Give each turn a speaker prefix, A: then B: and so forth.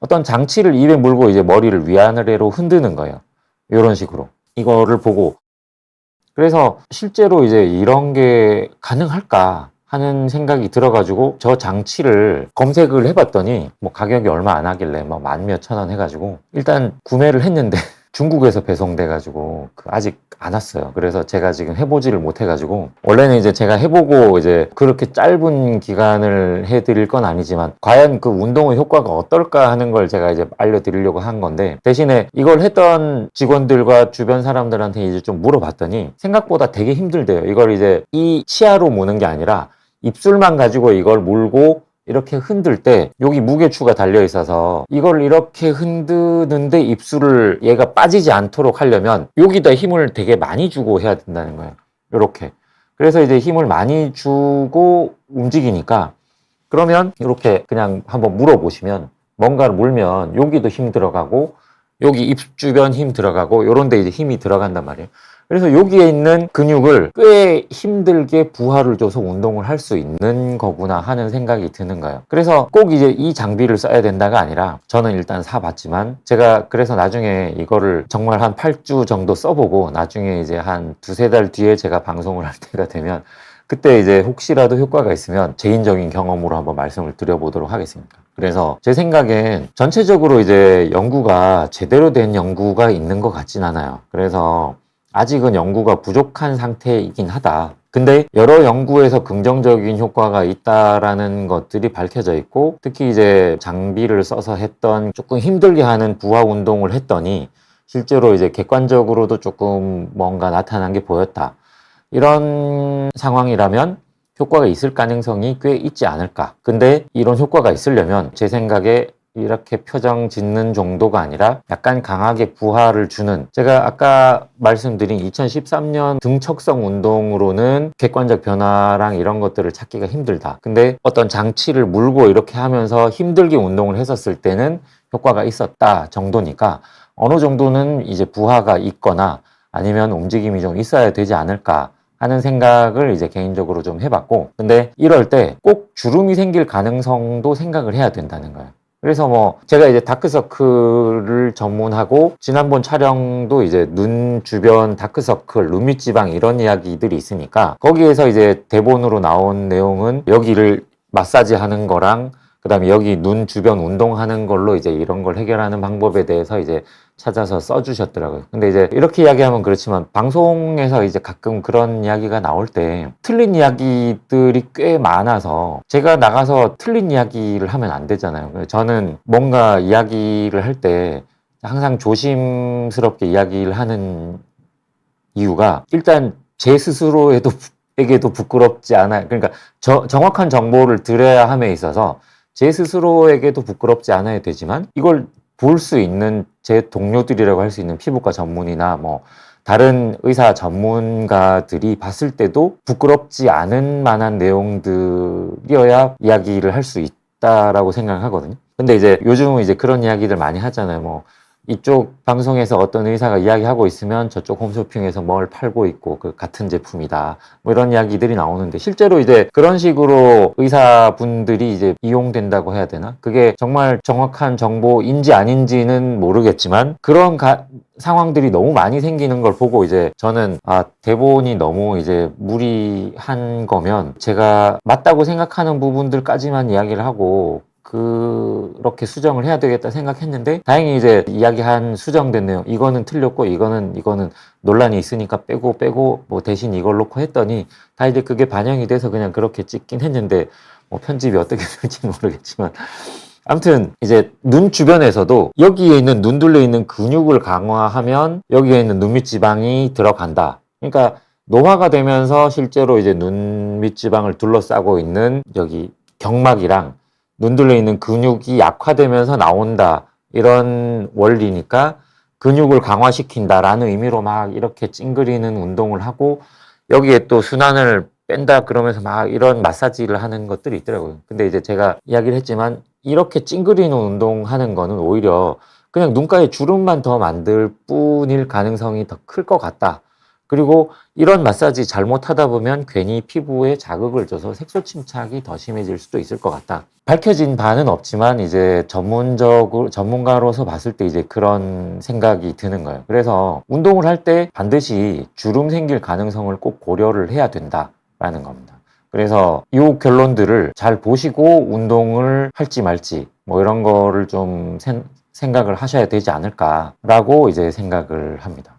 A: 어떤 장치를 입에 물고 이제 머리를 위아래로 흔드는 거예요. 이런 식으로. 이거를 보고 그래서 실제로 이제 이런 게 가능할까 하는 생각이 들어가지고 저 장치를 검색을 해봤더니 뭐 가격이 얼마 안 하길래 뭐 만 몇천 원 해가지고 일단 구매를 했는데 중국에서 배송돼가지고 아직 안 왔어요. 그래서 제가 지금 해보지를 못해가지고 원래는 이제 제가 해보고 이제 그렇게 짧은 기간을 해드릴 건 아니지만 과연 그 운동의 효과가 어떨까 하는 걸 제가 이제 알려드리려고 한 건데 대신에 이걸 했던 직원들과 주변 사람들한테 이제 좀 물어봤더니 생각보다 되게 힘들대요. 이걸 이제 이 치아로 무는 게 아니라 입술만 가지고 이걸 물고 이렇게 흔들 때 여기 무게추가 달려 있어서 이걸 이렇게 흔드는데 입술을 얘가 빠지지 않도록 하려면 여기다 힘을 되게 많이 주고 해야 된다는 거예요. 이렇게. 그래서 이제 힘을 많이 주고 움직이니까 그러면 이렇게 그냥 한번 물어보시면 뭔가를 물면 여기도 힘 들어가고 여기 입 주변 힘 들어가고 요런 데 이제 힘이 들어간단 말이에요. 그래서 여기에 있는 근육을 꽤 힘들게 부하를 줘서 운동을 할 수 있는 거구나 하는 생각이 드는 거예요. 그래서 꼭 이제 이 장비를 써야 된다가 아니라 저는 일단 사봤지만 제가 그래서 나중에 이거를 정말 한 8주 정도 써보고 나중에 이제 한 두세 달 뒤에 제가 방송을 할 때가 되면 그때 이제 혹시라도 효과가 있으면 개인적인 경험으로 한번 말씀을 드려보도록 하겠습니다. 그래서 제 생각엔 전체적으로 이제 연구가 제대로 된 연구가 있는 것 같진 않아요. 그래서 아직은 연구가 부족한 상태이긴 하다. 근데 여러 연구에서 긍정적인 효과가 있다라는 것들이 밝혀져 있고 특히 이제 장비를 써서 했던 조금 힘들게 하는 부하 운동을 했더니 실제로 이제 객관적으로도 조금 뭔가 나타난 게 보였다. 이런 상황이라면 효과가 있을 가능성이 꽤 있지 않을까. 근데 이런 효과가 있으려면 제 생각에 이렇게 표정 짓는 정도가 아니라 약간 강하게 부하를 주는 제가 아까 말씀드린 2013년 등척성 운동으로는 객관적 변화랑 이런 것들을 찾기가 힘들다. 근데 어떤 장치를 물고 이렇게 하면서 힘들게 운동을 했었을 때는 효과가 있었다 정도니까 어느 정도는 이제 부하가 있거나 아니면 움직임이 좀 있어야 되지 않을까 하는 생각을 이제 개인적으로 좀 해봤고 근데 이럴 때 꼭 주름이 생길 가능성도 생각을 해야 된다는 거예요. 그래서 뭐 제가 이제 다크서클을 전문하고 지난번 촬영도 이제 눈 주변 다크서클, 눈밑 지방 이런 이야기들이 있으니까 거기에서 이제 대본으로 나온 내용은 여기를 마사지 하는 거랑 그다음에 여기 눈 주변 운동하는 걸로 이제 이런 걸 해결하는 방법에 대해서 이제 찾아서 써주셨더라고요. 근데 이제 이렇게 이야기하면 그렇지만 방송에서 이제 가끔 그런 이야기가 나올 때 틀린 이야기들이 꽤 많아서 제가 나가서 틀린 이야기를 하면 안 되잖아요. 저는 뭔가 이야기를 할 때 항상 조심스럽게 이야기를 하는 이유가 일단 제 스스로에도 에게도 부끄럽지 않아요. 그러니까 정확한 정보를 드려야 함에 있어서 제 스스로에게도 부끄럽지 않아야 되지만 이걸 볼 수 있는 제 동료들이라고 할 수 있는 피부과 전문의나 뭐 다른 의사 전문가들이 봤을 때도 부끄럽지 않은 만한 내용들이어야 이야기를 할 수 있다라고 생각하거든요. 근데 이제 요즘은 이제 그런 이야기들 많이 하잖아요. 뭐 이쪽 방송에서 어떤 의사가 이야기하고 있으면 저쪽 홈쇼핑에서 뭘 팔고 있고 그 같은 제품이다. 뭐 이런 이야기들이 나오는데 실제로 이제 그런 식으로 의사분들이 이제 이용된다고 해야 되나? 그게 정말 정확한 정보인지 아닌지는 모르겠지만 그런 상황들이 너무 많이 생기는 걸 보고 이제 저는 대본이 너무 이제 무리한 거면 제가 맞다고 생각하는 부분들까지만 이야기를 하고 그렇게 수정을 해야 되겠다 생각했는데 다행히 이제 이야기한 수정된 내용 이거는 틀렸고 이거는 논란이 있으니까 빼고 뭐 대신 이걸 놓고 했더니 다 이제 그게 반영이 돼서 그냥 그렇게 찍긴 했는데 뭐 편집이 어떻게 될지 모르겠지만 아무튼 이제 눈 주변에서도 여기에 있는 눈둘레 있는 근육을 강화하면 여기에 있는 눈밑 지방이 들어간다. 그러니까 노화가 되면서 실제로 이제 눈밑 지방을 둘러싸고 있는 여기 경막이랑 눈둘레 있는 근육이 약화되면서 나온다. 이런 원리니까 근육을 강화시킨다라는 의미로 막 이렇게 찡그리는 운동을 하고 여기에 또 순환을 뺀다 그러면서 막 이런 마사지를 하는 것들이 있더라고요. 근데 이제 제가 이야기를 했지만 이렇게 찡그리는 운동하는 거는 오히려 그냥 눈가에 주름만 더 만들 뿐일 가능성이 더 클 것 같다. 그리고 이런 마사지 잘못하다 보면 괜히 피부에 자극을 줘서 색소 침착이 더 심해질 수도 있을 것 같다. 밝혀진 바는 없지만 이제 전문가로서 봤을 때 이제 그런 생각이 드는 거예요. 그래서 운동을 할 때 반드시 주름 생길 가능성을 꼭 고려를 해야 된다라는 겁니다. 그래서 이 결론들을 잘 보시고 운동을 할지 말지 뭐 이런 거를 좀 생각을 하셔야 되지 않을까라고 이제 생각을 합니다.